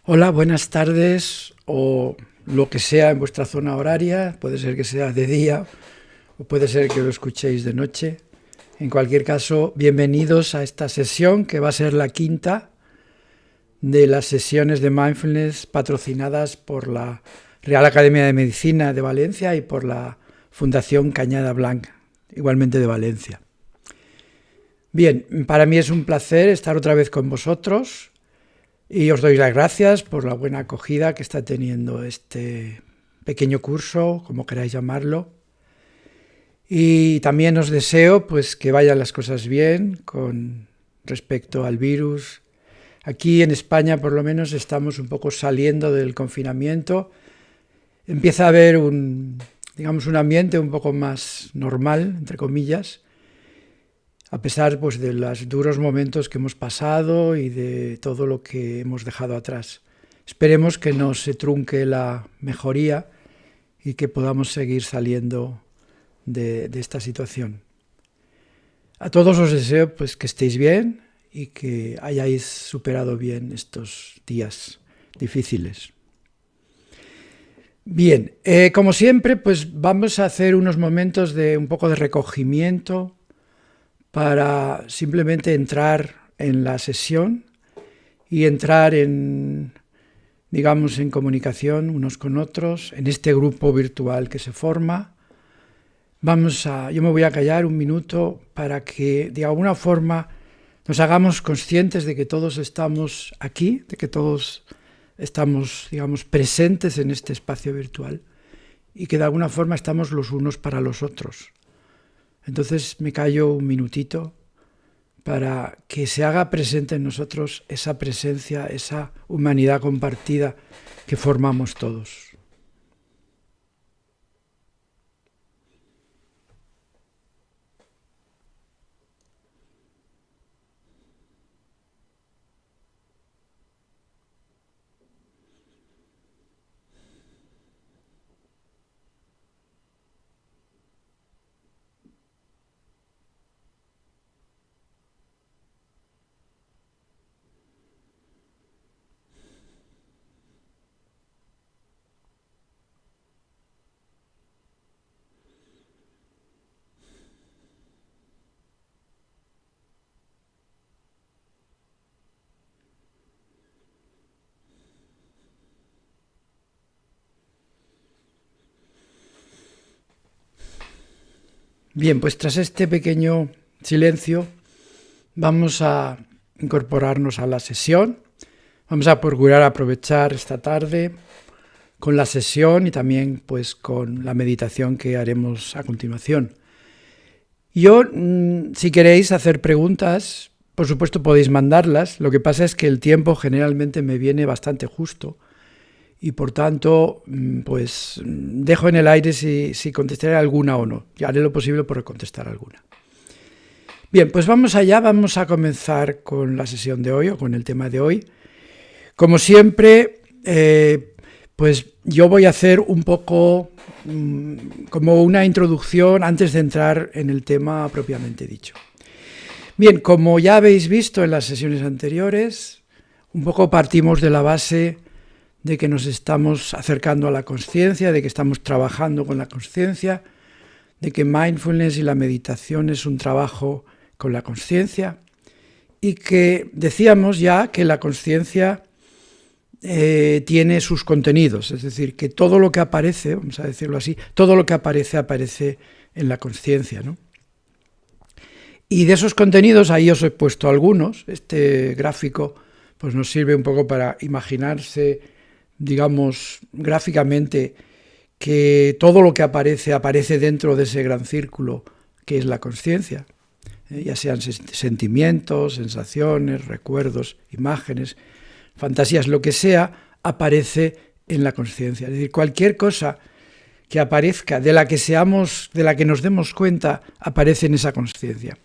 Hola, buenas tardes o lo que sea en vuestra zona horaria. Puede ser que sea de día o puede ser que lo escuchéis de noche. En cualquier caso, bienvenidos a esta sesión que va a ser la quinta de las sesiones de mindfulness patrocinadas por la Real Academia de Medicina de Valencia y por la Fundación Cañada Blanca, igualmente de Valencia. Bien, para mí es un placer estar otra vez con vosotros. Y os doy las gracias por la buena acogida que está teniendo este pequeño curso, como queráis llamarlo. Y también os deseo pues que vayan las cosas bien con respecto al virus. Aquí en España por lo menos estamos un poco saliendo del confinamiento. Empieza a haber un ambiente un poco más normal, entre comillas, a pesar pues, de los duros momentos que hemos pasado y de todo lo que hemos dejado atrás. Esperemos que no se trunque la mejoría y que podamos seguir saliendo de esta situación. A todos os deseo pues, que estéis bien y que hayáis superado bien estos días difíciles. Bien, como siempre, pues vamos a hacer unos momentos de un poco de recogimiento, para simplemente entrar en la sesión y entrar en comunicación unos con otros, en este grupo virtual que se forma. Yo me voy a callar un minuto para que de alguna forma nos hagamos conscientes de que todos estamos aquí, de que todos estamos, presentes en este espacio virtual y que de alguna forma estamos los unos para los otros. Entonces me callo un minutito para que se haga presente en nosotros esa presencia, esa humanidad compartida que formamos todos. Bien, pues tras este pequeño silencio vamos a incorporarnos a la sesión. Vamos a procurar aprovechar esta tarde con la sesión y también pues con la meditación que haremos a continuación. Yo, si queréis hacer preguntas, por supuesto podéis mandarlas. Lo que pasa es que el tiempo generalmente me viene bastante justo y por tanto, pues dejo en el aire si contestaré alguna o no. Y haré lo posible por contestar alguna. Bien, pues vamos allá, vamos a comenzar con la sesión de hoy o con el tema de hoy. Como siempre, pues yo voy a hacer un poco como una introducción antes de entrar en el tema propiamente dicho. Bien, como ya habéis visto en las sesiones anteriores, un poco partimos de la base de que nos estamos acercando a la consciencia, de que estamos trabajando con la consciencia, de que mindfulness y la meditación es un trabajo con la consciencia y que decíamos ya que la consciencia tiene sus contenidos, es decir, que todo lo que aparece, vamos a decirlo así, todo lo que aparece en la consciencia, ¿no? Y de esos contenidos, ahí os he puesto algunos. Este gráfico pues nos sirve un poco para imaginarse, digamos, gráficamente, que todo lo que aparece dentro de ese gran círculo que es la consciencia, ya sean sentimientos, sensaciones, recuerdos, imágenes, fantasías, lo que sea, aparece en la consciencia. Es decir, cualquier cosa que aparezca, de la que nos demos cuenta, aparece en esa consciencia.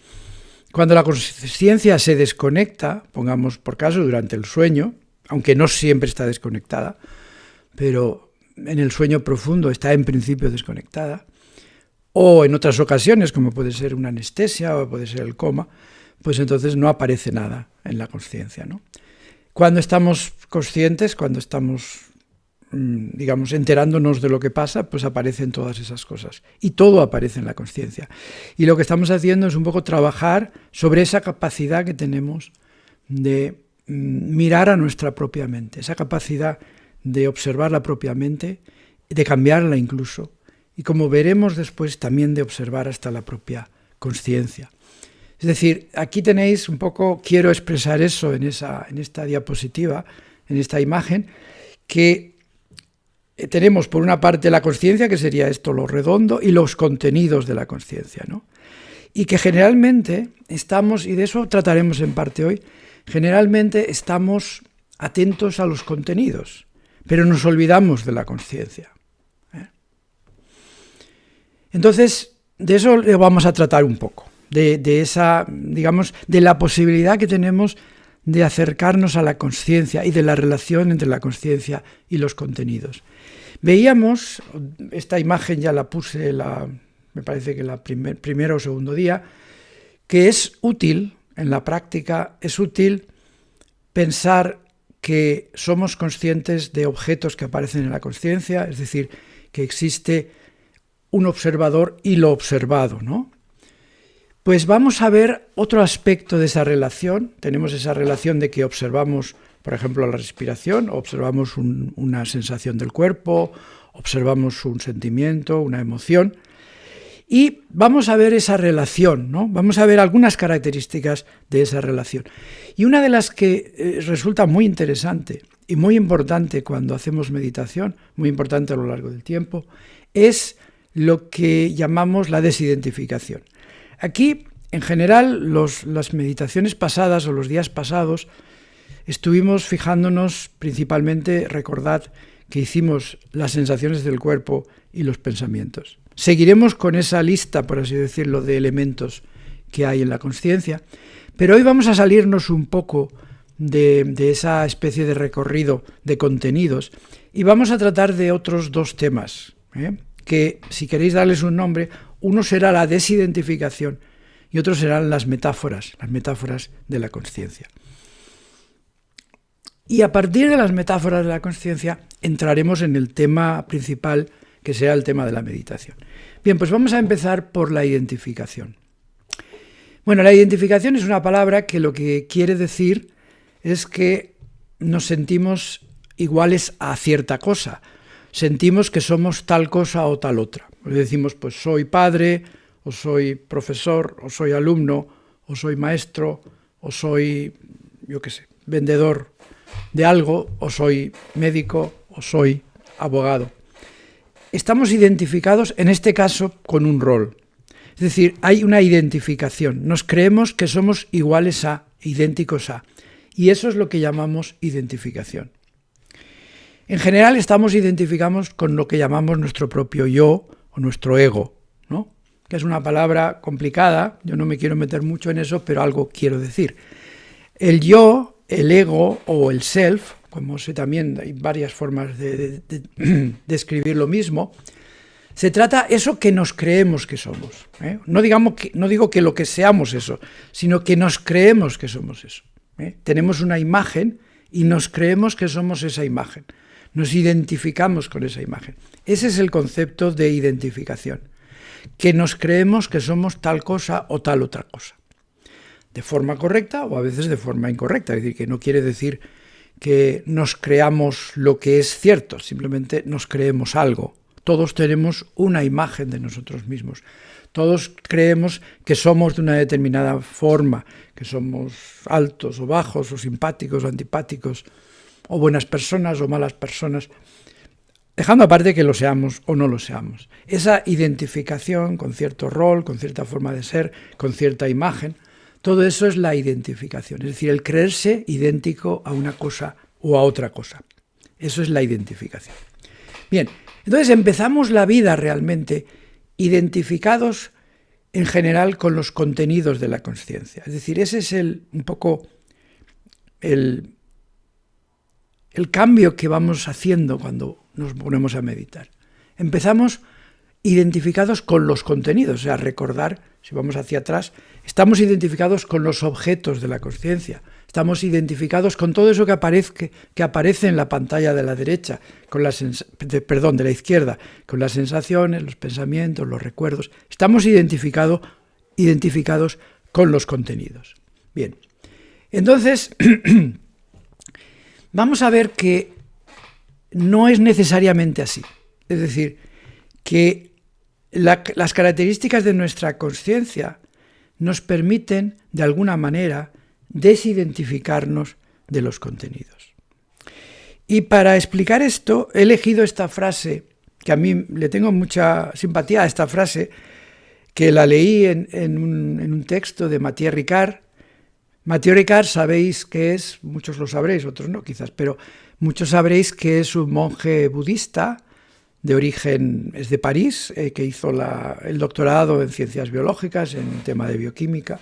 Cuando la consciencia se desconecta, pongamos por caso durante el sueño, aunque no siempre está desconectada, pero en el sueño profundo está en principio desconectada, o en otras ocasiones, como puede ser una anestesia o puede ser el coma, pues entonces no aparece nada en la consciencia, ¿no? Cuando estamos conscientes, cuando estamos, digamos, enterándonos de lo que pasa, pues aparecen todas esas cosas. Y todo aparece en la consciencia. Y lo que estamos haciendo es un poco trabajar sobre esa capacidad que tenemos de mirar a nuestra propia mente, esa capacidad de observar la propia mente, de cambiarla incluso, y como veremos después también de observar hasta la propia consciencia. Es decir, aquí tenéis un poco, quiero expresar eso en esta diapositiva, en esta imagen, que tenemos por una parte la consciencia, que sería esto, lo redondo, y los contenidos de la consciencia, ¿no? Y que generalmente estamos, y de eso trataremos en parte hoy, generalmente estamos atentos a los contenidos, pero nos olvidamos de la consciencia. Entonces, de eso le vamos a tratar un poco, de esa, digamos, de la posibilidad que tenemos de acercarnos a la consciencia y de la relación entre la consciencia y los contenidos. Veíamos, esta imagen ya la puse, me parece que la primero o segundo día, que es útil, en la práctica, es útil pensar que somos conscientes de objetos que aparecen en la consciencia, es decir, que existe un observador y lo observado, ¿no? Pues vamos a ver otro aspecto de esa relación. Tenemos esa relación de que observamos, por ejemplo, la respiración, observamos una sensación del cuerpo, observamos un sentimiento, una emoción, y vamos a ver esa relación, ¿no? Vamos a ver algunas características de esa relación. Y una de las que resulta muy interesante y muy importante cuando hacemos meditación, muy importante a lo largo del tiempo, es lo que llamamos la desidentificación. Aquí, en general, las meditaciones pasadas o los días pasados, estuvimos fijándonos principalmente, recordad, que hicimos las sensaciones del cuerpo y los pensamientos. Seguiremos con esa lista, por así decirlo, de elementos que hay en la consciencia, pero hoy vamos a salirnos un poco de esa especie de recorrido de contenidos y vamos a tratar de otros dos temas, que si queréis darles un nombre, uno será la desidentificación y otro serán las metáforas de la consciencia. Y a partir de las metáforas de la consciencia entraremos en el tema principal, que será el tema de la meditación. Bien, pues vamos a empezar por la identificación. Bueno, la identificación es una palabra que lo que quiere decir es que nos sentimos iguales a cierta cosa. Sentimos que somos tal cosa o tal otra. Decimos, pues soy padre, o soy profesor, o soy alumno, o soy maestro, o soy, yo qué sé, vendedor de algo, o soy médico, o soy abogado. Estamos identificados, en este caso, con un rol. Es decir, hay una identificación. Nos creemos que somos iguales a, idénticos a. Y eso es lo que llamamos identificación. En general estamos identificados con lo que llamamos nuestro propio yo o nuestro ego, ¿no? Que es una palabra complicada, yo no me quiero meter mucho en eso, pero algo quiero decir. El yo, el ego o el self, como sé también, hay varias formas de escribir lo mismo, se trata de eso que nos creemos que somos. No digo que lo que seamos eso, sino que nos creemos que somos eso. Tenemos una imagen y nos creemos que somos esa imagen. Nos identificamos con esa imagen. Ese es el concepto de identificación, que nos creemos que somos tal cosa o tal otra cosa. De forma correcta o a veces de forma incorrecta, es decir, que no quiere decir que nos creamos lo que es cierto, simplemente nos creemos algo. Todos tenemos una imagen de nosotros mismos. Todos creemos que somos de una determinada forma, que somos altos o bajos, o simpáticos o antipáticos, o buenas personas o malas personas, dejando aparte que lo seamos o no lo seamos. Esa identificación con cierto rol, con cierta forma de ser, con cierta imagen, todo eso es la identificación, es decir, el creerse idéntico a una cosa o a otra cosa. Eso es la identificación. Bien, entonces empezamos la vida realmente identificados en general con los contenidos de la consciencia. Es decir, ese es un poco el cambio que vamos haciendo cuando nos ponemos a meditar. Empezamos identificados con los contenidos, o sea, recordar, si vamos hacia atrás, estamos identificados con los objetos de la consciencia, estamos identificados con todo eso que aparece en la pantalla de la derecha, de la izquierda, con las sensaciones, los pensamientos, los recuerdos, estamos identificados con los contenidos. Bien, entonces vamos a ver que no es necesariamente así, es decir, que las características de nuestra consciencia nos permiten, de alguna manera, desidentificarnos de los contenidos. Y para explicar esto, he elegido esta frase, que a mí le tengo mucha simpatía a esta frase, que la leí en un texto de Mathieu Ricard. Mathieu Ricard sabéis que es, muchos lo sabréis, otros no quizás, pero muchos sabréis que es un monje budista, de origen, es de París, que hizo el doctorado en ciencias biológicas, en un tema de bioquímica,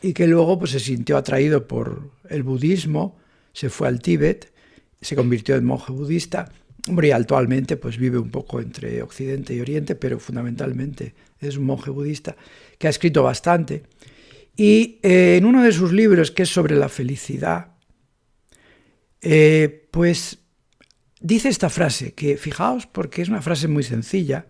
y que luego pues, se sintió atraído por el budismo, se fue al Tíbet, se convirtió en monje budista, y actualmente pues, vive un poco entre Occidente y Oriente, pero fundamentalmente es un monje budista que ha escrito bastante. Y en uno de sus libros, que es sobre la felicidad, pues dice esta frase, que fijaos porque es una frase muy sencilla,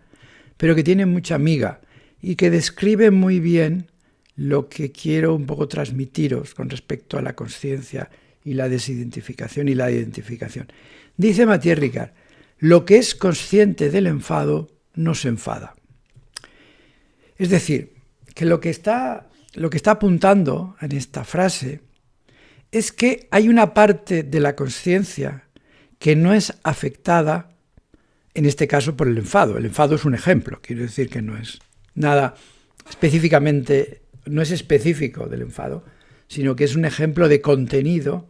pero que tiene mucha miga y que describe muy bien lo que quiero un poco transmitiros con respecto a la consciencia y la desidentificación y la identificación. Dice Mathieu Ricard, lo que es consciente del enfado no se enfada. Es decir, que lo que está apuntando en esta frase es que hay una parte de la consciencia que no es afectada, en este caso, por el enfado. El enfado es un ejemplo, quiero decir que no es nada específicamente, no es específico del enfado, sino que es un ejemplo de contenido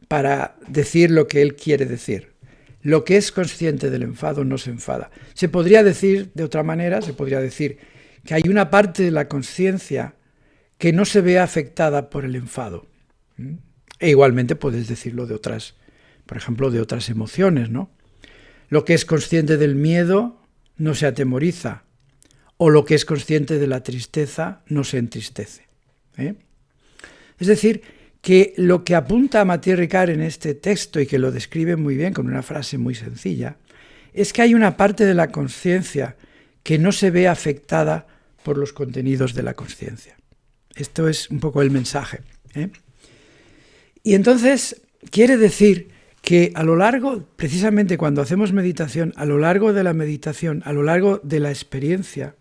para decir lo que él quiere decir. Lo que es consciente del enfado no se enfada. Se podría decir de otra manera, se podría decir que hay una parte de la consciencia que no se ve afectada por el enfado. E igualmente puedes decirlo de otras, por ejemplo, de otras emociones, ¿no? Lo que es consciente del miedo no se atemoriza, o lo que es consciente de la tristeza no se entristece. Es decir, que lo que apunta Mathieu Ricard en este texto, y que lo describe muy bien con una frase muy sencilla, es que hay una parte de la consciencia que no se ve afectada por los contenidos de la consciencia. Esto es un poco el mensaje. Y entonces quiere decir que a lo largo, precisamente cuando hacemos meditación, a lo largo de la meditación, a lo largo de la experiencia,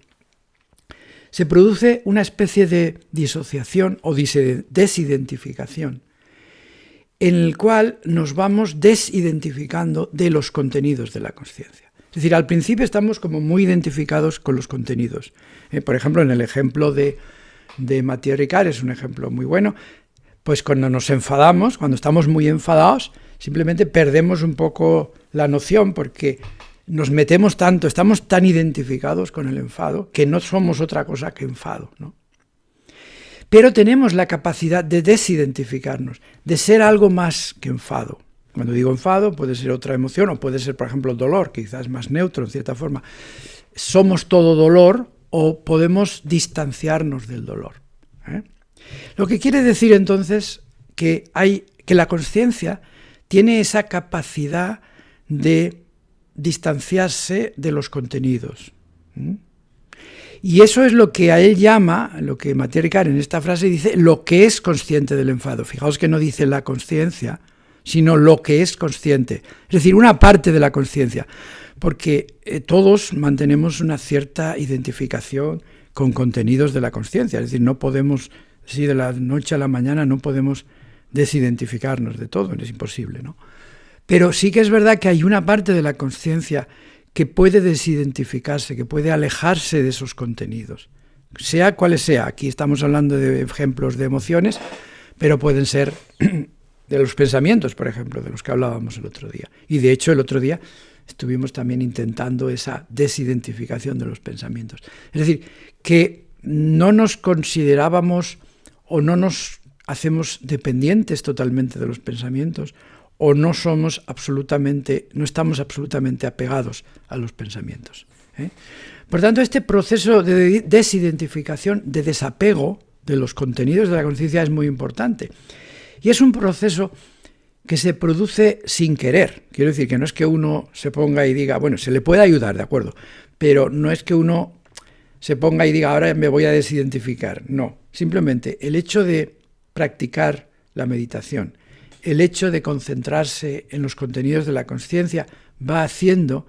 se produce una especie de disociación o desidentificación, en el cual nos vamos desidentificando de los contenidos de la consciencia. Es decir, al principio estamos como muy identificados con los contenidos. Por ejemplo, en el ejemplo de Mathieu Ricard, es un ejemplo muy bueno, pues cuando nos enfadamos, cuando estamos muy enfadados, simplemente perdemos un poco la noción porque nos metemos tanto, estamos tan identificados con el enfado que no somos otra cosa que enfado, ¿no? Pero tenemos la capacidad de desidentificarnos, de ser algo más que enfado. Cuando digo enfado puede ser otra emoción o puede ser, por ejemplo, dolor, quizás más neutro en cierta forma. Somos todo dolor o podemos distanciarnos del dolor. Lo que quiere decir entonces que la consciencia tiene esa capacidad de distanciarse de los contenidos. Y eso es lo que a él llama, lo que Mathieu Ricard en esta frase dice, lo que es consciente del enfado. Fijaos que no dice la consciencia, sino lo que es consciente. Es decir, una parte de la consciencia. Porque todos mantenemos una cierta identificación con contenidos de la consciencia. Es decir, no podemos, si de la noche a la mañana no podemos desidentificarnos de todo, es imposible, ¿no? Pero sí que es verdad que hay una parte de la consciencia que puede desidentificarse, que puede alejarse de esos contenidos, sea cuales sea. Aquí estamos hablando de ejemplos de emociones, pero pueden ser de los pensamientos, por ejemplo, de los que hablábamos el otro día. Y de hecho el otro día estuvimos también intentando esa desidentificación de los pensamientos. Es decir, que no nos considerábamos o no nos hacemos dependientes totalmente de los pensamientos, o no estamos absolutamente apegados a los pensamientos. Por tanto, este proceso de desidentificación, de desapego de los contenidos de la conciencia es muy importante. Y es un proceso que se produce sin querer. Quiero decir que no es que uno se ponga y diga, bueno, se le puede ayudar, de acuerdo, pero no es que uno se ponga y diga, ahora me voy a desidentificar. No, simplemente el hecho de practicar la meditación, el hecho de concentrarse en los contenidos de la conciencia va haciendo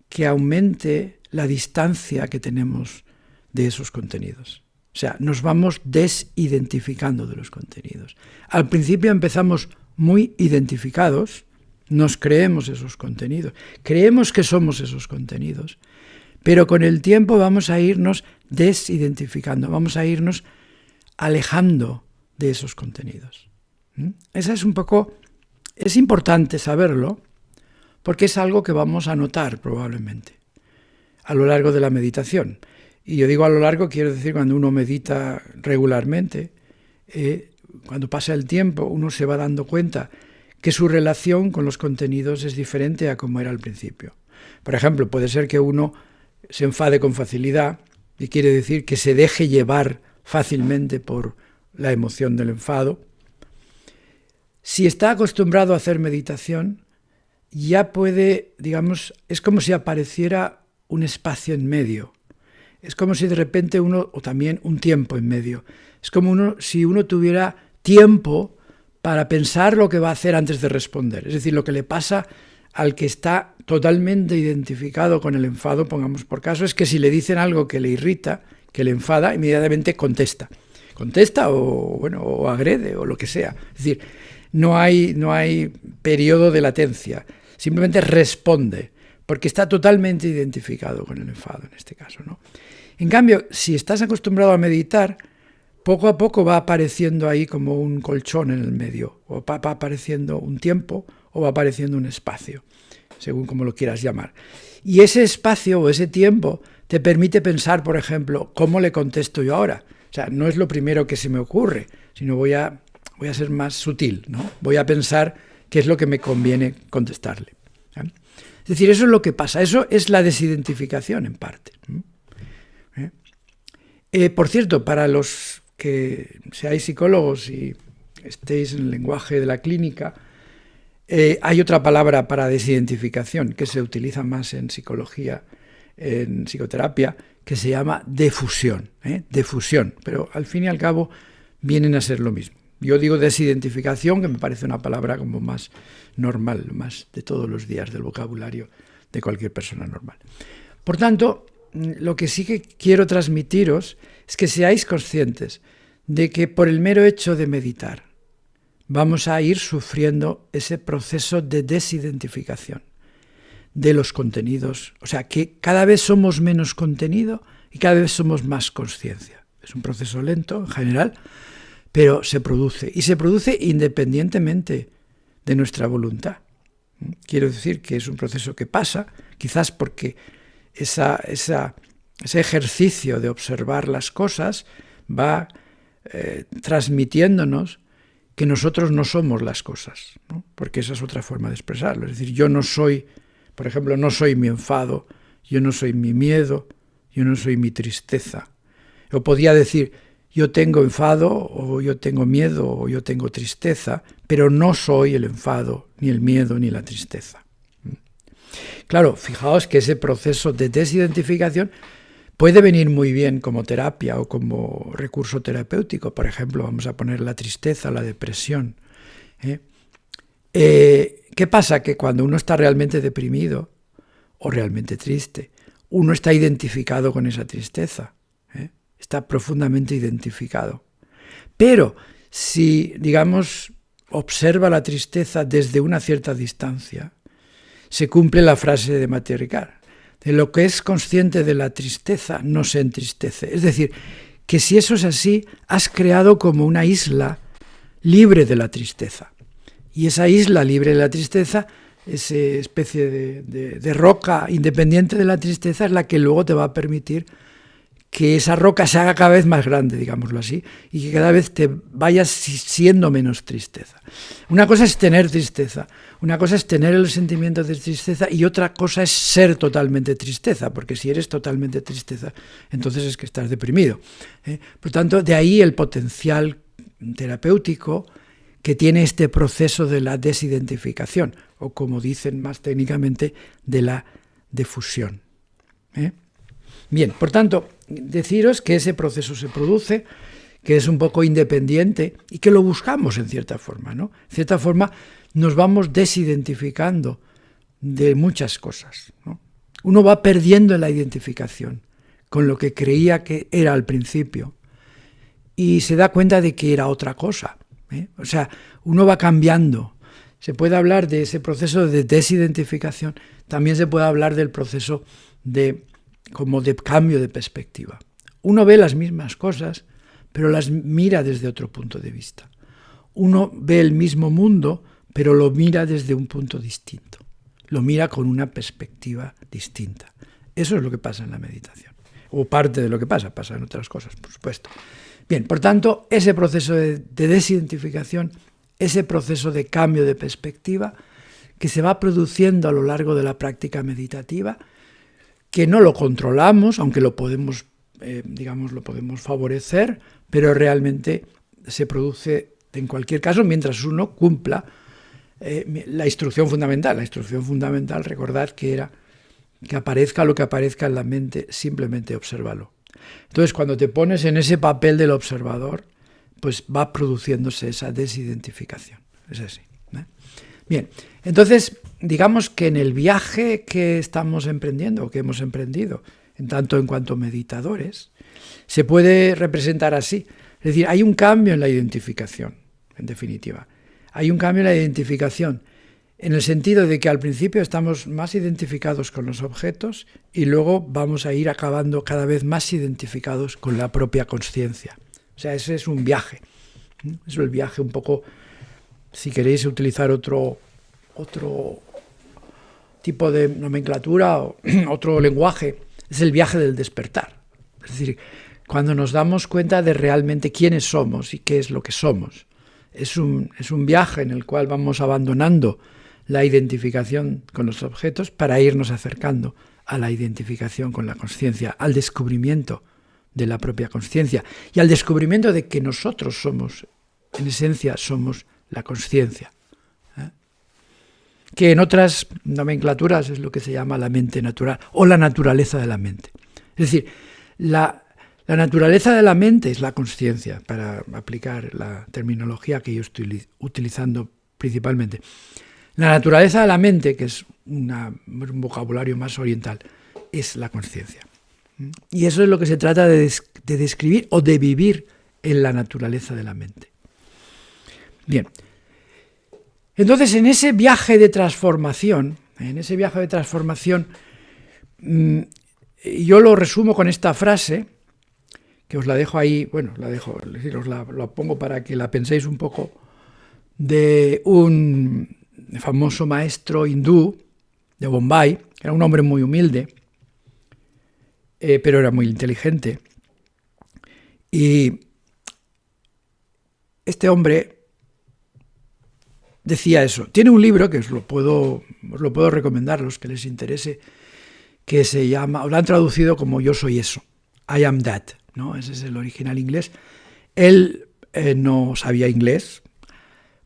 que aumente la distancia que tenemos de esos contenidos. O sea, nos vamos desidentificando de los contenidos. Al principio empezamos muy identificados, nos creemos esos contenidos, creemos que somos esos contenidos, pero con el tiempo vamos a irnos desidentificando, vamos a irnos alejando de esos contenidos. Esa es un poco, es importante saberlo, porque es algo que vamos a notar probablemente a lo largo de la meditación. Y yo digo a lo largo, quiero decir cuando uno medita regularmente, cuando pasa el tiempo, uno se va dando cuenta que su relación con los contenidos es diferente a como era al principio. Por ejemplo, puede ser que uno se enfade con facilidad, y quiere decir que se deje llevar fácilmente por la emoción del enfado. Si está acostumbrado a hacer meditación, ya puede, digamos, es como si apareciera un espacio en medio. Es como si de repente uno, o también un tiempo en medio, es como si uno tuviera tiempo para pensar lo que va a hacer antes de responder. Es decir, lo que le pasa al que está totalmente identificado con el enfado, pongamos por caso, es que si le dicen algo que le irrita, que le enfada, inmediatamente contesta. Contesta o agrede o lo que sea. Es decir, no hay periodo de latencia, simplemente responde, porque está totalmente identificado con el enfado en este caso, ¿no? En cambio, si estás acostumbrado a meditar, poco a poco va apareciendo ahí como un colchón en el medio, o va apareciendo un tiempo o va apareciendo un espacio, según como lo quieras llamar. Y ese espacio o ese tiempo te permite pensar, por ejemplo, ¿cómo le contesto yo ahora? O sea, no es lo primero que se me ocurre, sino voy a ser más sutil, ¿no? Voy a pensar qué es lo que me conviene contestarle. Es decir, eso es lo que pasa, eso es la desidentificación en parte. Por cierto, para los que seáis psicólogos y estéis en el lenguaje de la clínica, hay otra palabra para desidentificación que se utiliza más en psicología, en psicoterapia, que se llama defusión, defusión, pero al fin y al cabo vienen a ser lo mismo. Yo digo desidentificación, que me parece una palabra como más normal, más de todos los días del vocabulario de cualquier persona normal. Por tanto, lo que sí que quiero transmitiros es que seáis conscientes de que por el mero hecho de meditar vamos a ir sufriendo ese proceso de desidentificación de los contenidos. O sea, que cada vez somos menos contenido y cada vez somos más conciencia. Es un proceso lento en general, pero se produce. Y se produce independientemente de nuestra voluntad. Quiero decir que es un proceso que pasa, quizás porque ese ejercicio de observar las cosas va transmitiéndonos que nosotros no somos las cosas, ¿no? Porque esa es otra forma de expresarlo. Es decir, yo no soy, por ejemplo, no soy mi enfado, yo no soy mi miedo, yo no soy mi tristeza. O podía decir, yo tengo enfado, o yo tengo miedo, o yo tengo tristeza, pero no soy el enfado, ni el miedo, ni la tristeza. Claro, fijaos que ese proceso de desidentificación puede venir muy bien como terapia o como recurso terapéutico. Por ejemplo, vamos a poner la tristeza, la depresión. ¿Qué pasa? Que cuando uno está realmente deprimido o realmente triste, uno está identificado con esa tristeza. Está profundamente identificado. Pero si, digamos, observa la tristeza desde una cierta distancia, se cumple la frase de Matthieu Ricard: de lo que es consciente de la tristeza no se entristece. Es decir, que si eso es así, has creado como una isla libre de la tristeza. Y esa isla libre de la tristeza, esa especie de roca independiente de la tristeza, es la que luego te va a permitir que esa roca se haga cada vez más grande, digámoslo así, y que cada vez te vayas siendo menos tristeza. Una cosa es tener tristeza, una cosa es tener el sentimiento de tristeza y otra cosa es ser totalmente tristeza, porque si eres totalmente tristeza, entonces es que estás deprimido. Por tanto, de ahí el potencial terapéutico que tiene este proceso de la desidentificación, o como dicen más técnicamente, de la defusión. Bien, por tanto, deciros que ese proceso se produce, que es un poco independiente y que lo buscamos en cierta forma, ¿no? En cierta forma nos vamos desidentificando de muchas cosas, ¿no? Uno va perdiendo la identificación con lo que creía que era al principio y se da cuenta de que era otra cosa, ¿eh? O sea, uno va cambiando. Se puede hablar de ese proceso de desidentificación, también se puede hablar del proceso como de cambio de perspectiva. Uno ve las mismas cosas, pero las mira desde otro punto de vista. Uno ve el mismo mundo, pero lo mira desde un punto distinto. Lo mira con una perspectiva distinta. Eso es lo que pasa en la meditación. O parte de lo que pasa en otras cosas, por supuesto. Bien, por tanto, ese proceso de desidentificación, ese proceso de cambio de perspectiva que se va produciendo a lo largo de la práctica meditativa, que no lo controlamos, aunque lo podemos, lo podemos favorecer, pero realmente se produce en cualquier caso mientras uno cumpla la instrucción fundamental. La instrucción fundamental, recordad que era que aparezca lo que aparezca en la mente, simplemente obsérvalo. Entonces, cuando te pones en ese papel del observador, pues va produciéndose esa desidentificación. Es así, ¿eh? Bien, entonces, digamos que en el viaje que estamos emprendiendo, o que hemos emprendido, en tanto en cuanto meditadores, se puede representar así. Es decir, hay un cambio en la identificación, en definitiva. Hay un cambio en la identificación, en el sentido de que al principio estamos más identificados con los objetos y luego vamos a ir acabando cada vez más identificados con la propia consciencia. O sea, ese es un viaje. Es el viaje un poco, si queréis utilizar otro tipo de nomenclatura o otro lenguaje, es el viaje del despertar. Es decir, cuando nos damos cuenta de realmente quiénes somos y qué es lo que somos. Es un viaje en el cual vamos abandonando la identificación con los objetos para irnos acercando a la identificación con la consciencia, al descubrimiento de la propia consciencia y al descubrimiento de que nosotros somos, en esencia, somos la consciencia. Que en otras nomenclaturas es lo que se llama la mente natural o la naturaleza de la mente. Es decir, la naturaleza de la mente es la consciencia, para aplicar la terminología que yo estoy utilizando principalmente. La naturaleza de la mente, que es un vocabulario más oriental, es la consciencia. Y eso es lo que se trata de describir o de vivir en la naturaleza de la mente. Bien. Entonces, en ese viaje de transformación, yo lo resumo con esta frase, que os la dejo ahí, bueno, la pongo para que la penséis un poco, de un famoso maestro hindú de Bombay, era un hombre muy humilde, pero era muy inteligente. Y este hombre decía eso. Tiene un libro que os lo puedo recomendar a los que les interese, que se llama, o lo han traducido como Yo soy eso, I am that, ¿no? Ese es el original inglés. Él no sabía inglés.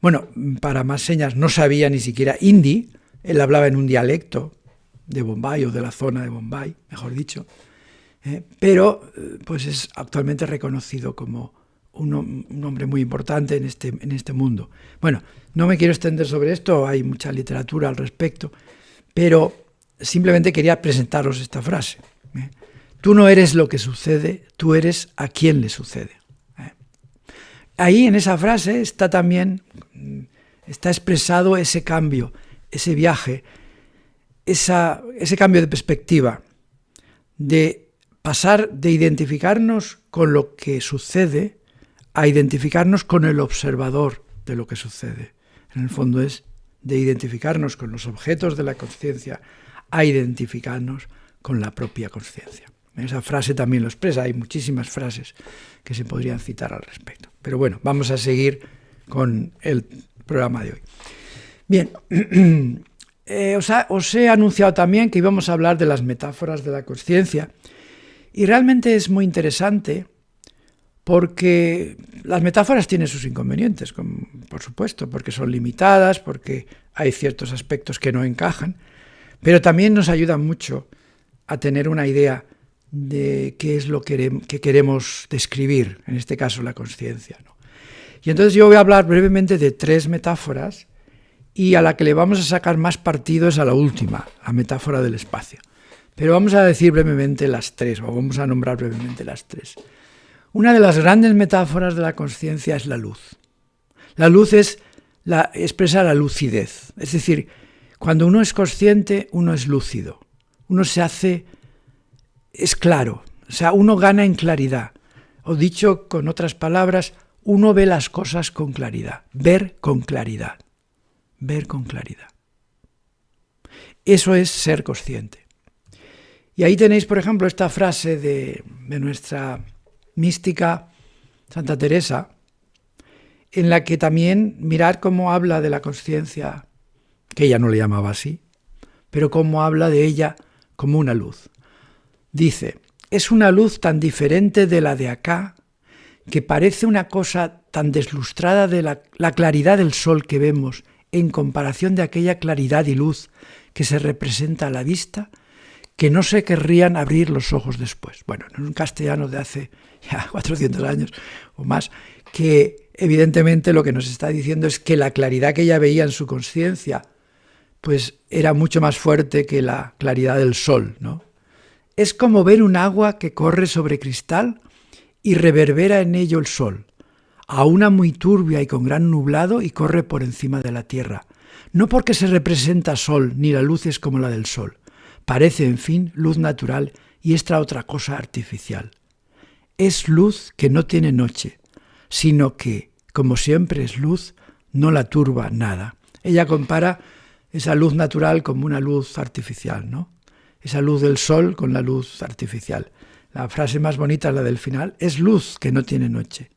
Bueno, para más señas, no sabía ni siquiera hindi. Él hablaba en un dialecto de Bombay, o de la zona de Bombay, mejor dicho. Pero pues es actualmente reconocido como un hombre muy importante en este mundo. Bueno, no me quiero extender sobre esto, hay mucha literatura al respecto, pero simplemente quería presentaros esta frase. Tú no eres lo que sucede, tú eres a quien le sucede. Ahí en esa frase está expresado ese cambio, ese viaje, ese cambio de perspectiva, de pasar de identificarnos con lo que sucede a identificarnos con el observador de lo que sucede. En el fondo es de identificarnos con los objetos de la consciencia a identificarnos con la propia consciencia. Esa frase también lo expresa, hay muchísimas frases que se podrían citar al respecto. Pero bueno, vamos a seguir con el programa de hoy. Bien, os he anunciado también que íbamos a hablar de las metáforas de la consciencia, y realmente es muy interesante porque las metáforas tienen sus inconvenientes, por supuesto, porque son limitadas, porque hay ciertos aspectos que no encajan, pero también nos ayudan mucho a tener una idea de qué es lo que queremos describir, en este caso la consciencia, ¿no? Y entonces yo voy a hablar brevemente de 3 metáforas, y a la que le vamos a sacar más partido es a la última, la metáfora del espacio. Pero vamos a decir brevemente las 3, o vamos a nombrar brevemente las 3. Una de las grandes metáforas de la consciencia es la luz. La luz expresa la lucidez, es decir, cuando uno es consciente, uno es lúcido, uno es claro, o sea, uno gana en claridad. O dicho con otras palabras, uno ve las cosas con claridad, ver con claridad. Ver con claridad. Eso es ser consciente. Y ahí tenéis, por ejemplo, esta frase de nuestra mística Santa Teresa, en la que también mirad cómo habla de la consciencia, que ella no le llamaba así, pero cómo habla de ella como una luz. Dice, es una luz tan diferente de la de acá, que parece una cosa tan deslustrada de la claridad del sol que vemos en comparación de aquella claridad y luz que se representa a la vista, que no se querrían abrir los ojos después. Bueno, en un castellano de hace ya 400 años o más, que evidentemente lo que nos está diciendo es que la claridad que ella veía en su consciencia pues era mucho más fuerte que la claridad del sol, ¿no? Es como ver un agua que corre sobre cristal y reverbera en ello el sol, a una muy turbia y con gran nublado, y corre por encima de la tierra. No porque se representa sol, ni la luz es como la del sol. Parece, en fin, luz natural y esta otra cosa artificial. Es luz que no tiene noche, sino que, como siempre es luz, no la turba nada. Ella compara esa luz natural como una luz artificial, ¿no? Esa luz del sol con la luz artificial. La frase más bonita es la del final, es luz que no tiene noche,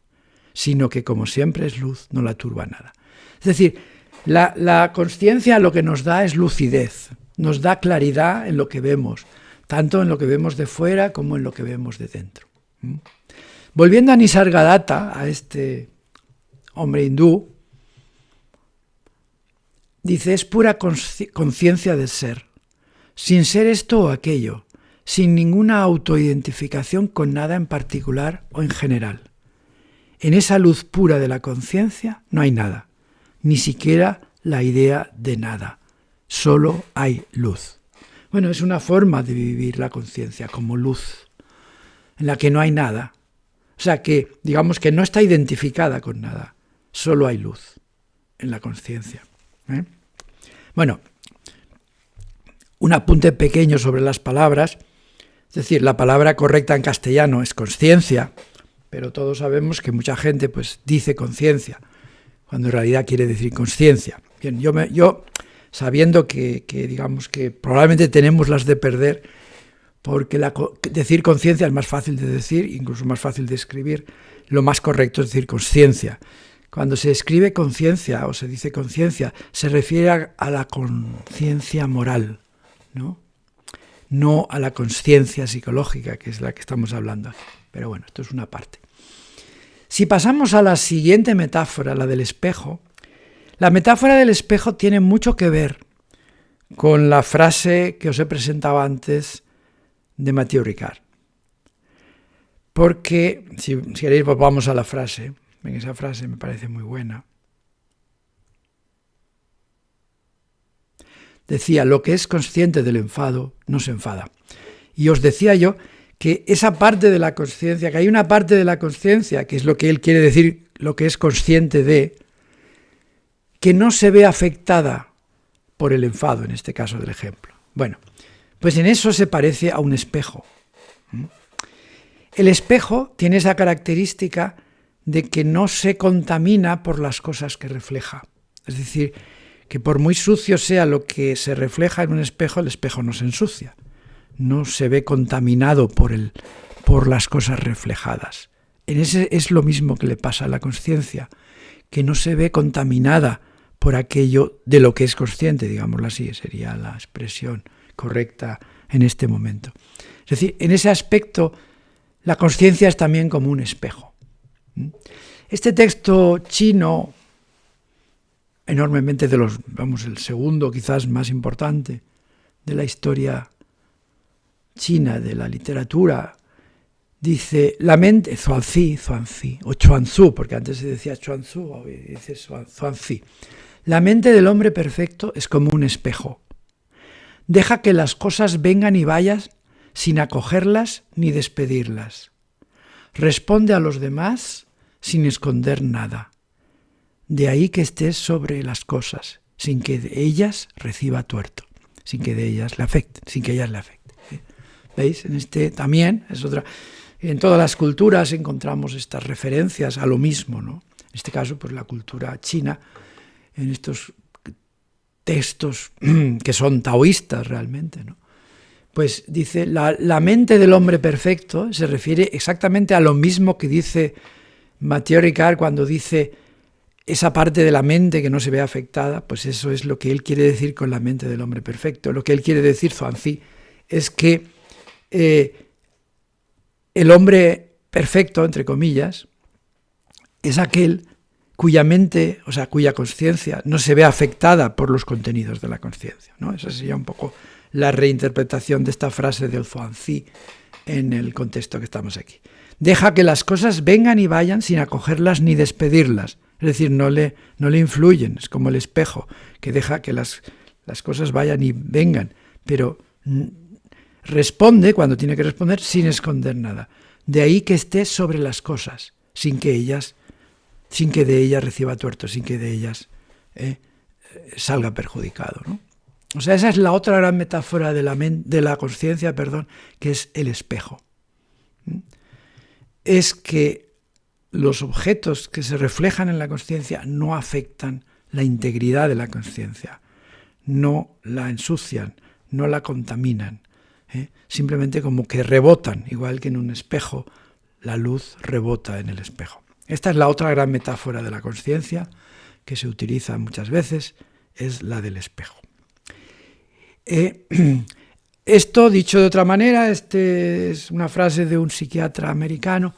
sino que como siempre es luz, no la turba nada. Es decir, la consciencia lo que nos da es lucidez, nos da claridad en lo que vemos, tanto en lo que vemos de fuera como en lo que vemos de dentro. Volviendo a Nisargadatta, a este hombre hindú, dice, es pura conciencia del ser, sin ser esto o aquello, sin ninguna autoidentificación con nada en particular o en general. En esa luz pura de la conciencia no hay nada, ni siquiera la idea de nada, solo hay luz. Bueno, es una forma de vivir la conciencia como luz, en la que no hay nada. O sea, que digamos que no está identificada con nada, solo hay luz en la conciencia. Bueno, un apunte pequeño sobre las palabras, es decir, la palabra correcta en castellano es consciencia, pero todos sabemos que mucha gente pues dice conciencia, cuando en realidad quiere decir consciencia. Bien, yo sabiendo que digamos que probablemente tenemos las de perder, porque decir conciencia es más fácil de decir, incluso más fácil de escribir, lo más correcto es decir consciencia. Cuando se escribe conciencia o se dice conciencia, se refiere a la conciencia moral, no a la conciencia psicológica, que es la que estamos hablando aquí. Pero bueno, esto es una parte. Si pasamos a la siguiente metáfora, la del espejo, la metáfora del espejo tiene mucho que ver con la frase que os he presentado antes de Mathieu Ricard. Porque, si queréis, pues vamos a la frase. Ven, esa frase me parece muy buena. Decía, lo que es consciente del enfado no se enfada. Y os decía yo que esa parte de la consciencia, que hay una parte de la consciencia, que es lo que él quiere decir, lo que es consciente de, que no se ve afectada por el enfado, en este caso del ejemplo. Bueno, pues en eso se parece a un espejo. El espejo tiene esa característica de que no se contamina por las cosas que refleja. Es decir, que por muy sucio sea lo que se refleja en un espejo, el espejo no se ensucia. no se ve contaminado por las cosas reflejadas. En ese es lo mismo que le pasa a la consciencia, que no se ve contaminada por aquello de lo que es consciente, digámoslo así, sería la expresión correcta en este momento. Es decir, en ese aspecto, la consciencia es también como un espejo. Este texto chino, enormemente el segundo quizás más importante de la historia china, de la literatura, dice, la mente, Zhuangzi, o Chuanzú, porque antes se decía Chuanzú, hoy dice Zhuangzi. La mente del hombre perfecto es como un espejo. Deja que las cosas vengan y vayan sin acogerlas ni despedirlas. Responde a los demás sin esconder nada. De ahí que estés sobre las cosas, sin que de ellas reciba tuerto, sin que de ellas le afecte, sin que ellas le afecten. ¿Veis? En este también es otra. En todas las culturas encontramos estas referencias a lo mismo, ¿no? En este caso, pues la cultura china, en estos textos que son taoístas realmente, ¿no? Pues dice, la mente del hombre perfecto se refiere exactamente a lo mismo que dice Mathieu Ricard cuando dice esa parte de la mente que no se ve afectada, pues eso es lo que él quiere decir con la mente del hombre perfecto. Lo que él quiere decir, Zhuangzi, es que el hombre perfecto, entre comillas, es aquel cuya mente, o sea, cuya consciencia no se ve afectada por los contenidos de la consciencia, ¿no? Esa sería un poco la reinterpretación de esta frase del Zhuangzi en el contexto que estamos aquí. Deja que las cosas vengan y vayan sin acogerlas ni despedirlas. Es decir, no le influyen, es como el espejo, que deja que las cosas vayan y vengan, pero responde cuando tiene que responder sin esconder nada. De ahí que esté sobre las cosas, sin que de ellas reciba tuerto, sin que de ellas salga perjudicado, ¿no? O sea, esa es la otra gran metáfora de la consciencia, que es el espejo. Es que los objetos que se reflejan en la consciencia no afectan la integridad de la consciencia, no la ensucian, no la contaminan, simplemente como que rebotan, igual que en un espejo la luz rebota en el espejo. Esta es la otra gran metáfora de la consciencia que se utiliza muchas veces, es la del espejo. Esto, dicho de otra manera, es una frase de un psiquiatra americano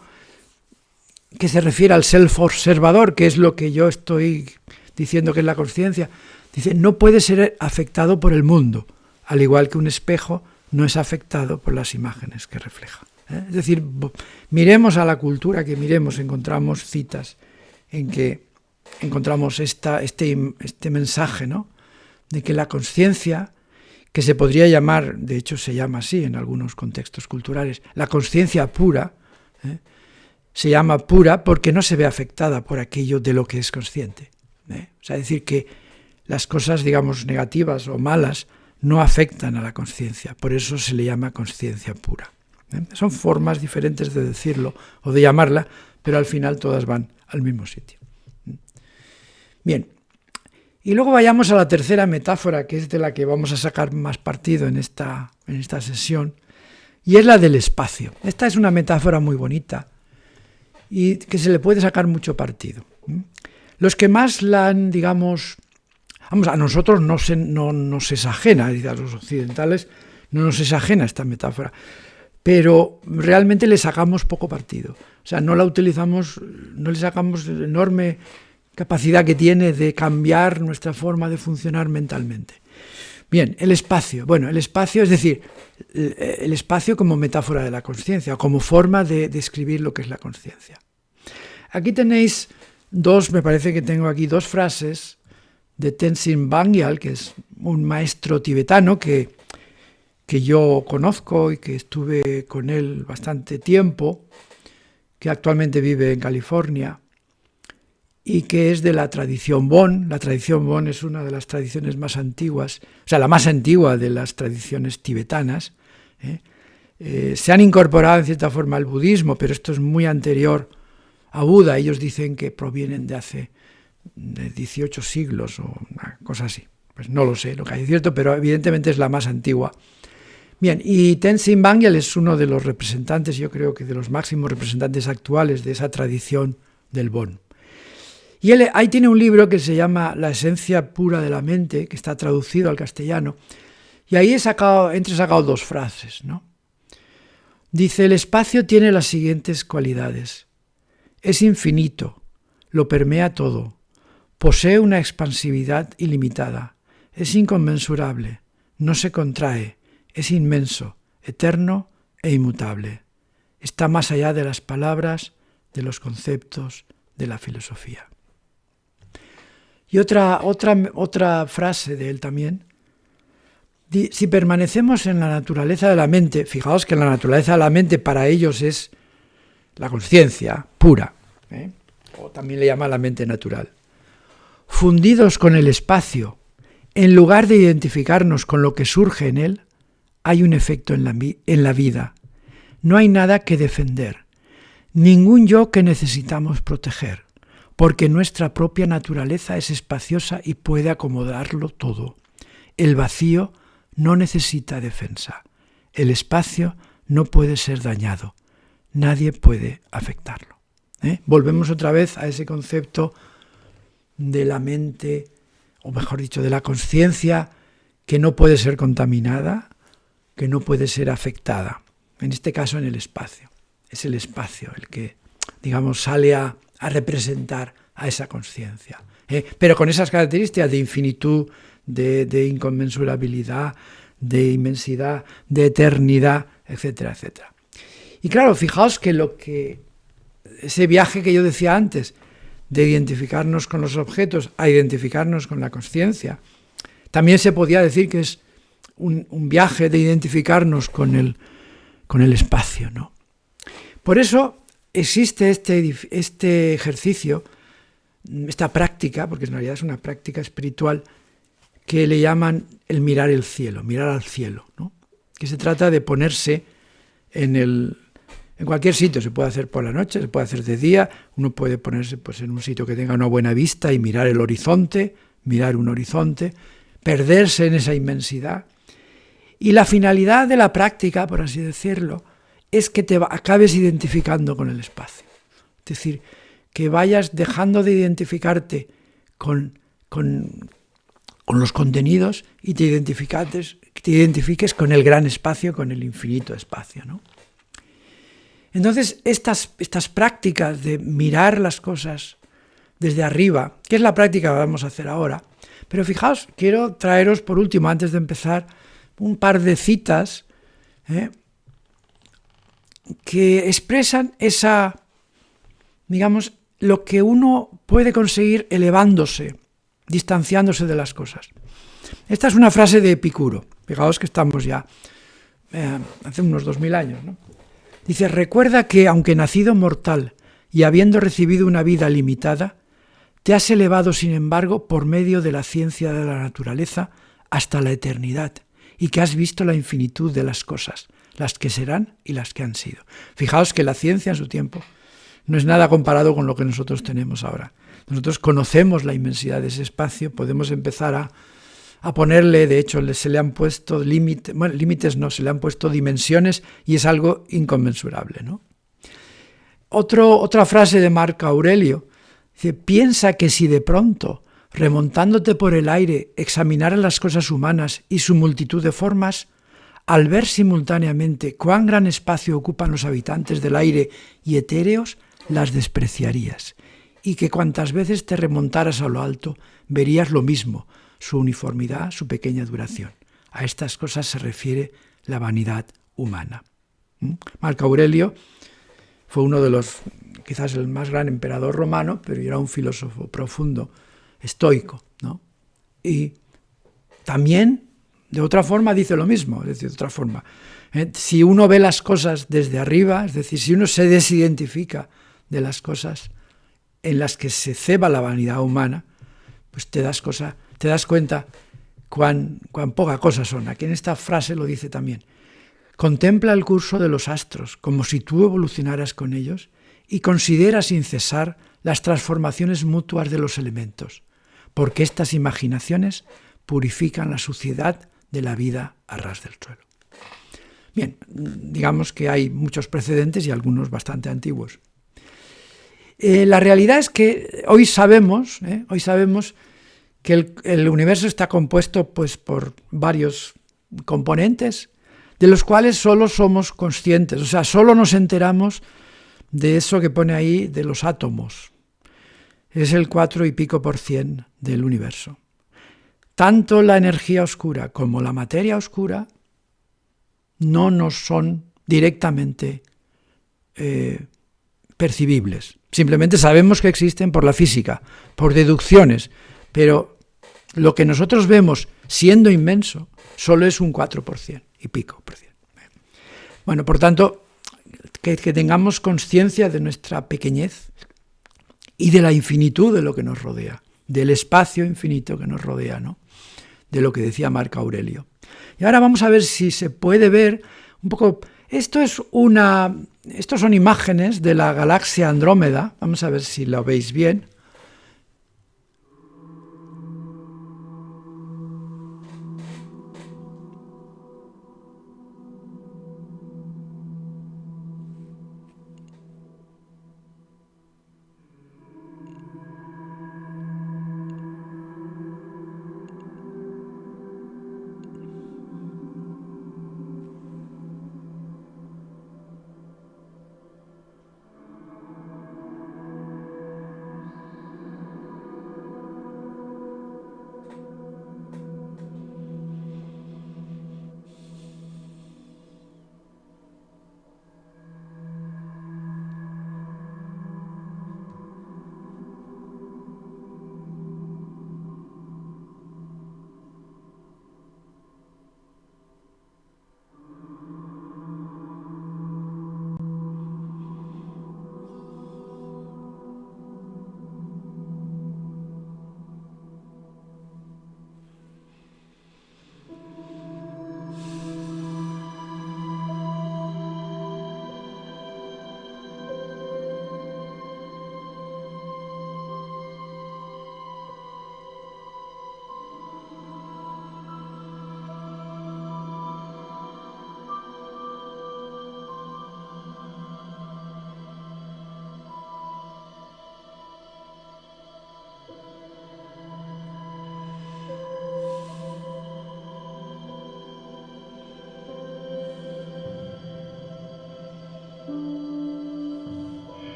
que se refiere al self-observador, que es lo que yo estoy diciendo que es la consciencia. Dice, no puede ser afectado por el mundo, al igual que un espejo no es afectado por las imágenes que refleja. Es decir, miremos a la cultura que miremos, encontramos citas en que encontramos este mensaje, ¿no? De que la consciencia, que se podría llamar, de hecho se llama así en algunos contextos culturales, la consciencia pura, se llama pura porque no se ve afectada por aquello de lo que es consciente. O sea, decir que las cosas, digamos, negativas o malas no afectan a la consciencia, por eso se le llama consciencia pura. Son formas diferentes de decirlo o de llamarla, pero al final todas van al mismo sitio. Bien, y luego vayamos a la tercera metáfora, que es de la que vamos a sacar más partido en esta sesión, y es la del espacio. Esta es una metáfora muy bonita y que se le puede sacar mucho partido. Los que más la han, digamos, a nosotros no se es ajena, a los occidentales no nos es ajena esta metáfora, pero realmente le sacamos poco partido. O sea, no la utilizamos, no le sacamos la enorme capacidad que tiene de cambiar nuestra forma de funcionar mentalmente. Bien, el espacio. Bueno, el espacio, es decir, el espacio como metáfora de la consciencia, como forma de describir lo que es la consciencia. Aquí tenéis me parece que tengo aquí dos frases de Tenzin Wangyal, que es un maestro tibetano que yo conozco y que estuve con él bastante tiempo, que actualmente vive en California y que es de la tradición Bon. La tradición Bon es una de las tradiciones más antiguas, o sea, la más antigua de las tradiciones tibetanas. Se han incorporado en cierta forma al budismo, pero esto es muy anterior a Buda. Ellos dicen que provienen de hace 18 siglos o una cosa así. Pues no lo sé lo que hay cierto, pero evidentemente es la más antigua. Bien, y Tenzin Wangyal es uno de los representantes, yo creo que de los máximos representantes actuales de esa tradición del Bon. Y él ahí tiene un libro que se llama La esencia pura de la mente, que está traducido al castellano, y ahí he entresacado dos frases, ¿no? Dice, el espacio tiene las siguientes cualidades. Es infinito, lo permea todo, posee una expansividad ilimitada, es inconmensurable, no se contrae, es inmenso, eterno e inmutable. Está más allá de las palabras, de los conceptos, de la filosofía. Y otra frase de él también. Si permanecemos en la naturaleza de la mente, fijaos que la naturaleza de la mente para ellos es la conciencia pura, o también le llama la mente natural. Fundidos con el espacio, en lugar de identificarnos con lo que surge en él, hay un efecto en la vida. No hay nada que defender, ningún yo que necesitamos proteger, porque nuestra propia naturaleza es espaciosa y puede acomodarlo todo. El vacío no necesita defensa. El espacio no puede ser dañado. Nadie puede afectarlo. Volvemos otra vez a ese concepto de la mente, o mejor dicho, de la conciencia que no puede ser contaminada, que no puede ser afectada. En este caso, en el espacio. Es el espacio el que, digamos, sale a representar a esa conciencia. Pero con esas características de infinitud, de inconmensurabilidad, de inmensidad, de eternidad, etcétera, etcétera. Y claro, fijaos que ese viaje que yo decía antes, de identificarnos con los objetos a identificarnos con la conciencia, también se podía decir que es un viaje de identificarnos con el espacio, ¿no? Por eso existe este ejercicio, esta práctica, porque en realidad es una práctica espiritual, que le llaman el mirar el cielo, mirar al cielo, ¿no? Que se trata de ponerse en cualquier sitio. Se puede hacer por la noche, se puede hacer de día, uno puede ponerse pues, en un sitio que tenga una buena vista y mirar el horizonte, mirar un horizonte, perderse en esa inmensidad. Y la finalidad de la práctica, por así decirlo, es que te acabes identificando con el espacio. Es decir, que vayas dejando de identificarte con los contenidos y te identifiques con el gran espacio, con el infinito espacio, ¿no? Entonces, estas prácticas de mirar las cosas desde arriba, que es la práctica que vamos a hacer ahora, pero fijaos, quiero traeros por último, antes de empezar, un par de citas que expresan digamos, lo que uno puede conseguir elevándose, distanciándose de las cosas. Esta es una frase de Epicuro. Fijaos que estamos ya hace unos 2000 años, ¿no? Dice, recuerda que, aunque nacido mortal y habiendo recibido una vida limitada, te has elevado, sin embargo, por medio de la ciencia de la naturaleza hasta la eternidad, y que has visto la infinitud de las cosas, las que serán y las que han sido. Fijaos que la ciencia en su tiempo no es nada comparado con lo que nosotros tenemos ahora. Nosotros conocemos la inmensidad de ese espacio, podemos empezar a ponerle, de hecho, se le han puesto límites no, se le han puesto dimensiones y es algo inconmensurable, ¿no? Otra frase de Marco Aurelio dice, piensa que si de pronto, remontándote por el aire, examinaras las cosas humanas y su multitud de formas, al ver simultáneamente cuán gran espacio ocupan los habitantes del aire y etéreos, las despreciarías, y que cuantas veces te remontaras a lo alto, verías lo mismo, su uniformidad, su pequeña duración. A estas cosas se refiere la vanidad humana. Marco Aurelio fue uno de los, quizás el más gran emperador romano, pero era un filósofo profundo, estoico, ¿no? Y también, de otra forma, dice lo mismo, es decir, de otra forma. Si uno ve las cosas desde arriba, es decir, si uno se desidentifica de las cosas en las que se ceba la vanidad humana, pues te das cuenta cuán poca cosa son. Aquí en esta frase lo dice también. Contempla el curso de los astros como si tú evolucionaras con ellos y considera sin cesar las transformaciones mutuas de los elementos, porque estas imaginaciones purifican la suciedad de la vida a ras del suelo. Bien, digamos que hay muchos precedentes y algunos bastante antiguos. La realidad es que hoy sabemos que el universo está compuesto pues, por varios componentes, de los cuales solo somos conscientes, o sea, solo nos enteramos de eso que pone ahí de los átomos. Es el 4 y pico % del universo. Tanto la energía oscura como la materia oscura no nos son directamente percibibles. Simplemente sabemos que existen por la física, por deducciones, pero lo que nosotros vemos siendo inmenso solo es un 4% y pico %. Bueno, por tanto, que tengamos conciencia de nuestra pequeñez y de la infinitud de lo que nos rodea, del espacio infinito que nos rodea, ¿no? De lo que decía Marco Aurelio. Y ahora vamos a ver si se puede ver un poco. Estos son imágenes de la galaxia Andrómeda. Vamos a ver si lo veis bien.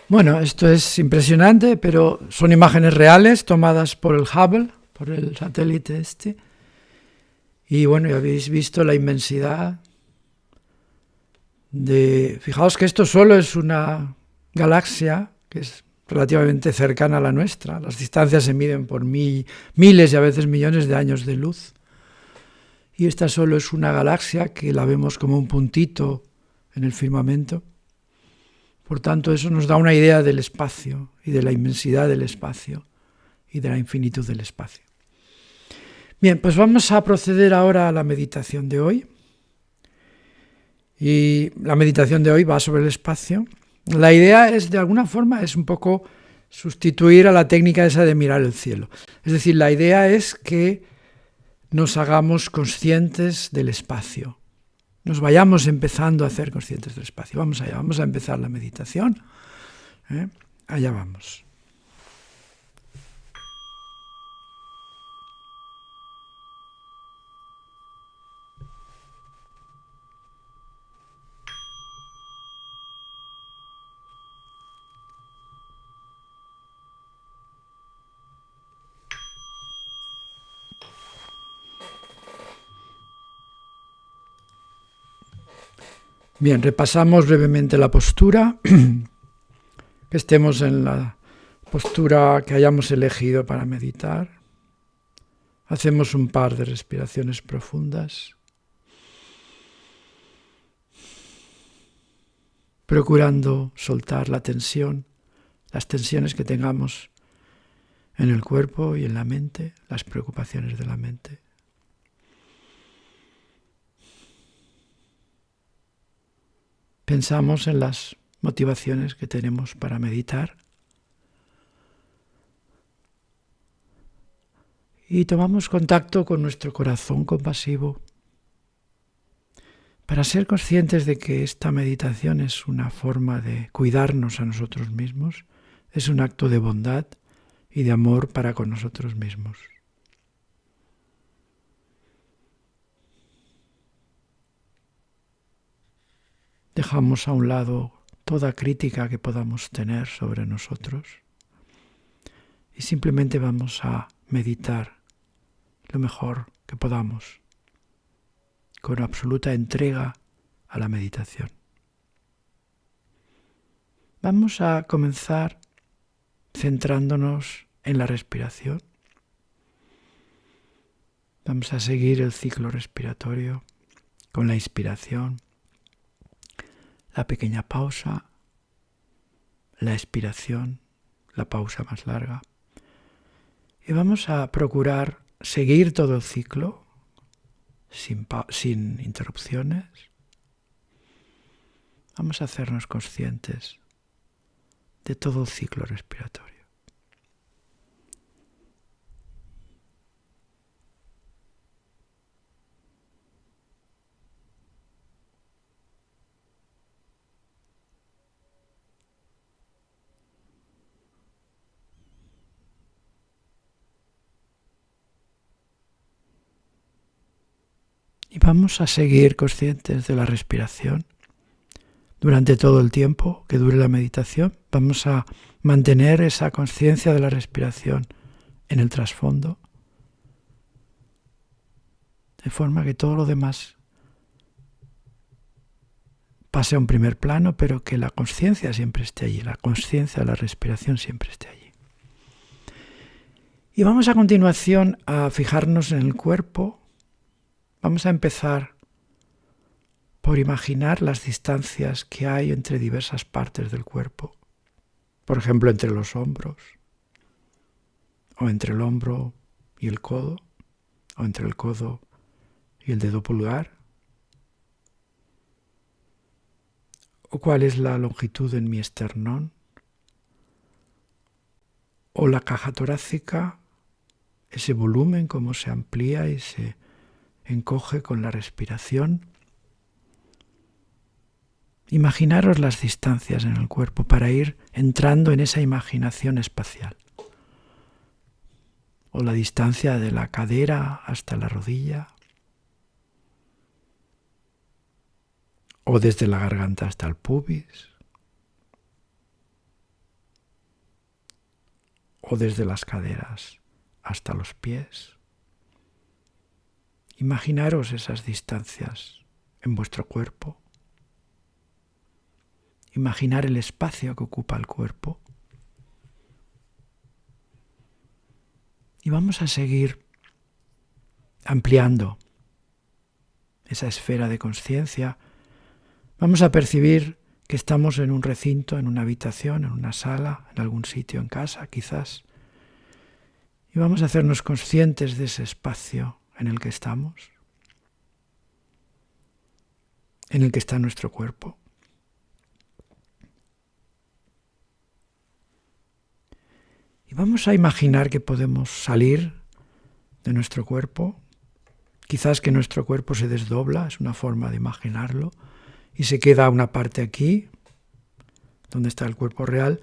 Bueno, esto es impresionante, pero son imágenes reales tomadas por el Hubble, por el satélite este. Y bueno, ya habéis visto la inmensidad de... Fijaos que esto solo es una galaxia que es relativamente cercana a la nuestra. Las distancias se miden por miles y a veces millones de años de luz. Y esta solo es una galaxia que la vemos como un puntito en el firmamento. Por tanto, eso nos da una idea del espacio y de la inmensidad del espacio y de la infinitud del espacio. Bien, pues vamos a proceder ahora a la meditación de hoy. Y la meditación de hoy va sobre el espacio. La idea es, de alguna forma, es un poco sustituir a la técnica esa de mirar el cielo. Es decir, la idea es que nos hagamos conscientes del espacio. Nos vayamos empezando a hacer conscientes del espacio. Vamos allá, vamos a empezar la meditación. Allá vamos. Bien, repasamos brevemente la postura, que estemos en la postura que hayamos elegido para meditar. Hacemos un par de respiraciones profundas, procurando soltar la tensión, las tensiones que tengamos en el cuerpo y en la mente, las preocupaciones de la mente. Pensamos en las motivaciones que tenemos para meditar y tomamos contacto con nuestro corazón compasivo para ser conscientes de que esta meditación es una forma de cuidarnos a nosotros mismos, es un acto de bondad y de amor para con nosotros mismos. Dejamos a un lado toda crítica que podamos tener sobre nosotros y simplemente vamos a meditar lo mejor que podamos, con absoluta entrega a la meditación. Vamos a comenzar centrándonos en la respiración. Vamos a seguir el ciclo respiratorio con la inspiración, la pequeña pausa, la expiración, la pausa más larga. Y vamos a procurar seguir todo el ciclo sin interrupciones. Vamos a hacernos conscientes de todo el ciclo respiratorio. Y vamos a seguir conscientes de la respiración. Durante todo el tiempo que dure la meditación, vamos a mantener esa conciencia de la respiración en el trasfondo, de forma que todo lo demás pase a un primer plano, pero que la conciencia siempre esté allí, la conciencia de la respiración siempre esté allí. Y vamos a continuación a fijarnos en el cuerpo. Vamos a empezar por imaginar las distancias que hay entre diversas partes del cuerpo. Por ejemplo, entre los hombros, o entre el hombro y el codo, o entre el codo y el dedo pulgar. O cuál es la longitud en mi esternón, o la caja torácica, ese volumen, cómo se amplía y se encoge con la respiración. Imaginaros las distancias en el cuerpo para ir entrando en esa imaginación espacial. O la distancia de la cadera hasta la rodilla. O desde la garganta hasta el pubis. O desde las caderas hasta los pies. Imaginaros esas distancias en vuestro cuerpo. Imaginar el espacio que ocupa el cuerpo. Y vamos a seguir ampliando esa esfera de conciencia. Vamos a percibir que estamos en un recinto, en una habitación, en una sala, en algún sitio, en casa, quizás. Y vamos a hacernos conscientes de ese espacio en el que estamos, en el que está nuestro cuerpo. Y vamos a imaginar que podemos salir de nuestro cuerpo. Quizás que nuestro cuerpo se desdobla, es una forma de imaginarlo, y se queda una parte aquí, donde está el cuerpo real,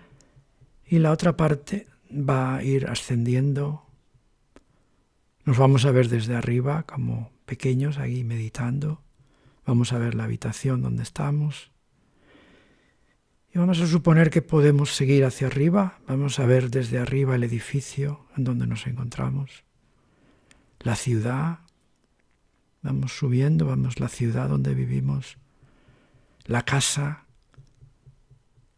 y la otra parte va a ir ascendiendo. Nos vamos a ver desde arriba como pequeños ahí meditando. Vamos a ver la habitación donde estamos. Y vamos a suponer que podemos seguir hacia arriba. Vamos a ver desde arriba el edificio en donde nos encontramos. La ciudad. Vamos subiendo, vamos la ciudad donde vivimos. La casa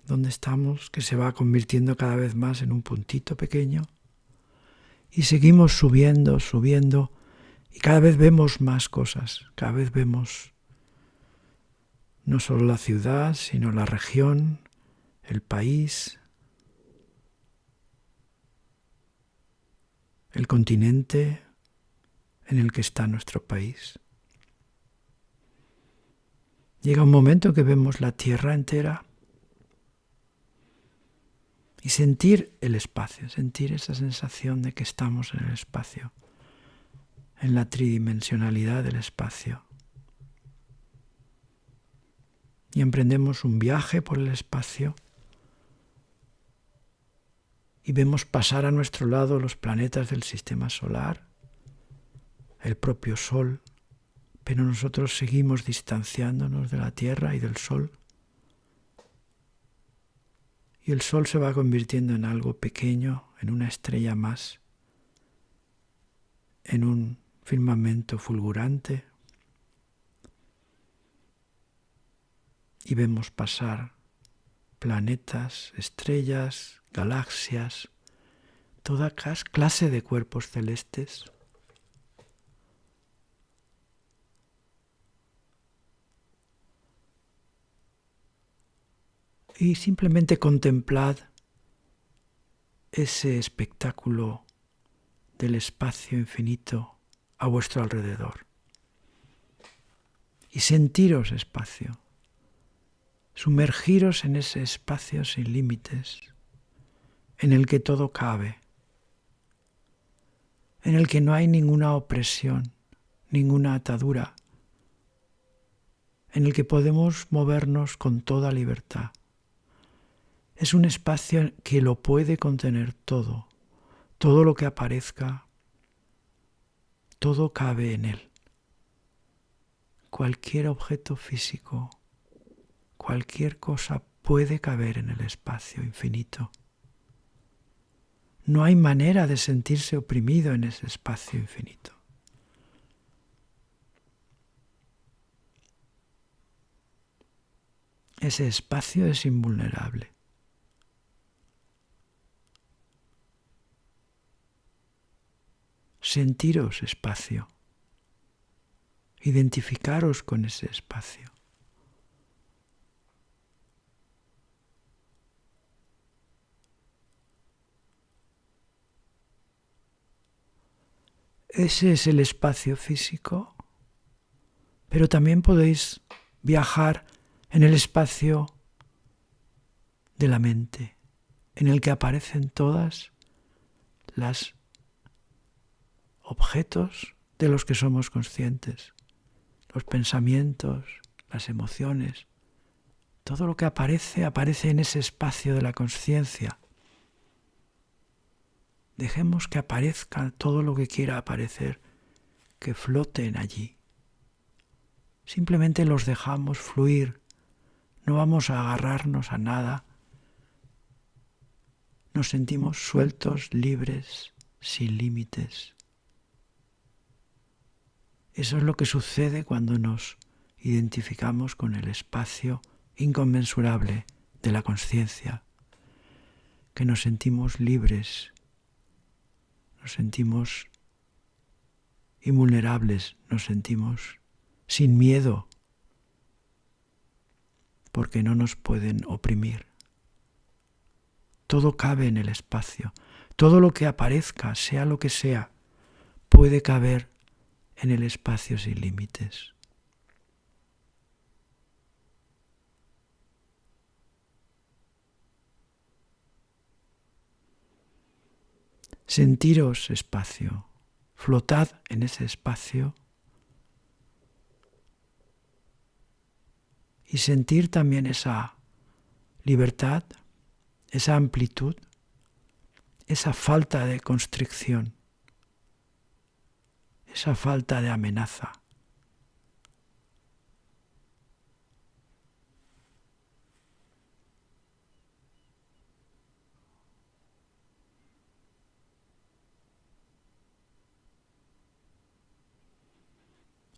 donde estamos, que se va convirtiendo cada vez más en un puntito pequeño. Y seguimos subiendo, subiendo. Y cada vez vemos más cosas. Cada vez vemos no solo la ciudad, sino la región, el país, el continente en el que está nuestro país. Llega un momento que vemos la tierra entera y sentir el espacio, sentir esa sensación de que estamos en el espacio, en la tridimensionalidad del espacio. Y emprendemos un viaje por el espacio y vemos pasar a nuestro lado los planetas del sistema solar, el propio Sol, pero nosotros seguimos distanciándonos de la Tierra y del Sol. Y el Sol se va convirtiendo en algo pequeño, en una estrella más, en un firmamento fulgurante. Y vemos pasar planetas, estrellas, galaxias, toda clase de cuerpos celestes. Y simplemente contemplad ese espectáculo del espacio infinito a vuestro alrededor. Y sentiros espacio. Sumergiros en ese espacio sin límites, en el que todo cabe, en el que no hay ninguna opresión, ninguna atadura, en el que podemos movernos con toda libertad. Es un espacio que lo puede contener todo, todo lo que aparezca, todo cabe en él. Cualquier objeto físico, cualquier cosa puede caber en el espacio infinito. No hay manera de sentirse oprimido en ese espacio infinito. Ese espacio es invulnerable. Sentiros espacio. Identificaros con ese espacio. Ese es el espacio físico, pero también podéis viajar en el espacio de la mente, en el que aparecen todas las objetos de los que somos conscientes, los pensamientos, las emociones, todo lo que aparece en ese espacio de la consciencia. Dejemos que aparezca todo lo que quiera aparecer, que floten allí. Simplemente los dejamos fluir, no vamos a agarrarnos a nada. Nos sentimos sueltos, libres, sin límites. Eso es lo que sucede cuando nos identificamos con el espacio inconmensurable de la consciencia, que nos sentimos libres, nos sentimos invulnerables, nos sentimos sin miedo. porque no nos pueden oprimir. Todo cabe en el espacio. Todo lo que aparezca, sea lo que sea, puede caber en el espacio sin límites. Sentiros espacio, flotad en ese espacio y sentir también esa libertad, esa amplitud, esa falta de constricción, esa falta de amenaza.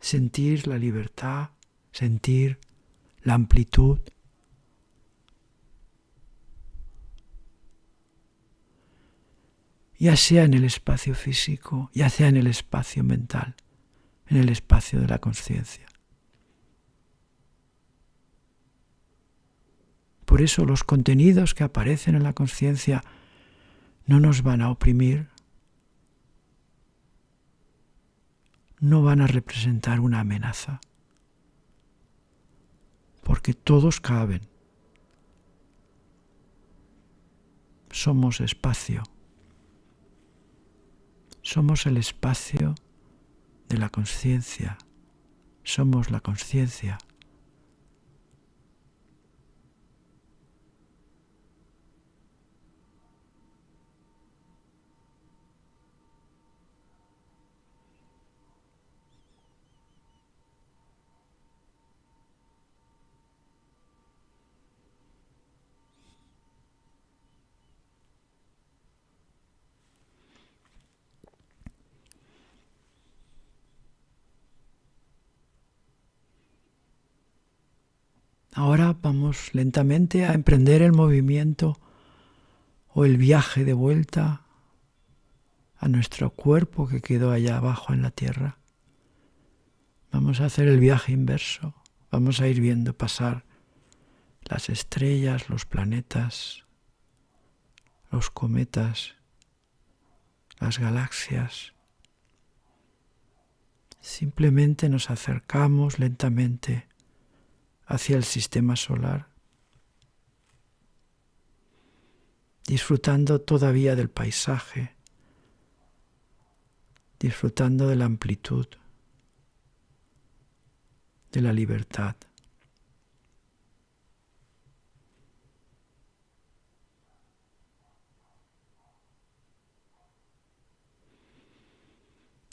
Sentir la libertad, sentir la amplitud. Ya sea en el espacio físico, ya sea en el espacio mental, en el espacio de la conciencia. Por eso los contenidos que aparecen en la conciencia no nos van a oprimir, no van a representar una amenaza, porque todos caben. Somos espacio. Somos el espacio de la conciencia. Somos la conciencia. Ahora vamos lentamente a emprender el movimiento o el viaje de vuelta a nuestro cuerpo que quedó allá abajo en la tierra. Vamos a hacer el viaje inverso. Vamos a ir viendo pasar las estrellas, los planetas, los cometas, las galaxias. Simplemente nos acercamos lentamente hacia el sistema solar, disfrutando todavía del paisaje, disfrutando de la amplitud, de la libertad.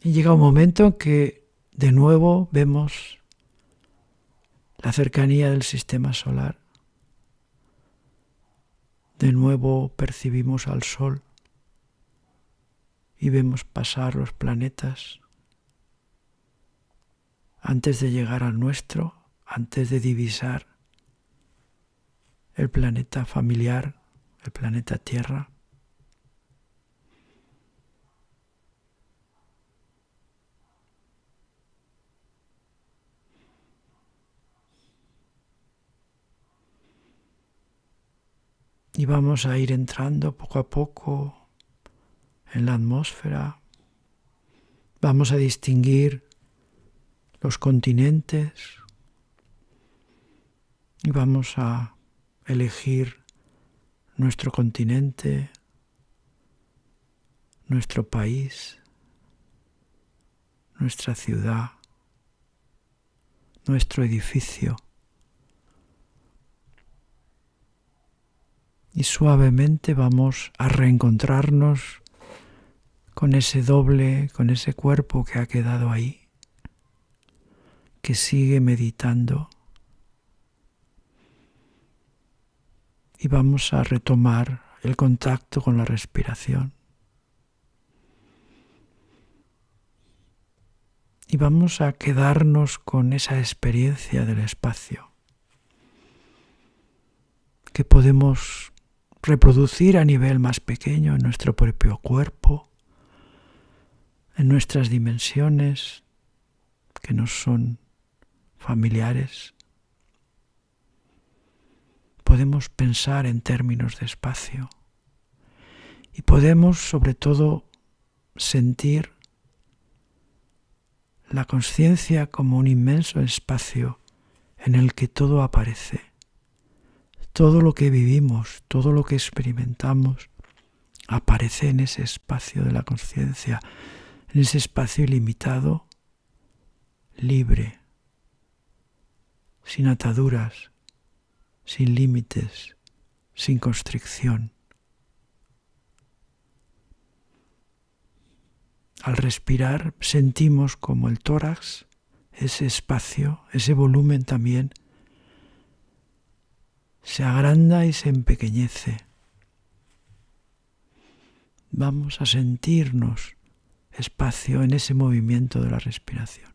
Y llega un momento en que de nuevo vemos la cercanía del sistema solar. De nuevo percibimos al Sol y vemos pasar los planetas antes de llegar al nuestro, antes de divisar el planeta familiar, el planeta Tierra. Y vamos a ir entrando poco a poco en la atmósfera. Vamos a distinguir los continentes y vamos a elegir nuestro continente, nuestro país, nuestra ciudad, nuestro edificio. Y suavemente vamos a reencontrarnos con ese doble, con ese cuerpo que ha quedado ahí, que sigue meditando. Y vamos a retomar el contacto con la respiración. Y vamos a quedarnos con esa experiencia del espacio que podemos reproducir a nivel más pequeño en nuestro propio cuerpo, en nuestras dimensiones que nos son familiares. podemos pensar en términos de espacio y podemos sobre todo sentir la conciencia como un inmenso espacio en el que todo aparece. Todo lo que vivimos, todo lo que experimentamos, aparece en ese espacio de la conciencia, en ese espacio ilimitado, libre, sin ataduras, sin límites, sin constricción. Al respirar sentimos como el tórax, ese espacio, ese volumen también, se agranda y se empequeñece. Vamos a sentirnos espacio en ese movimiento de la respiración.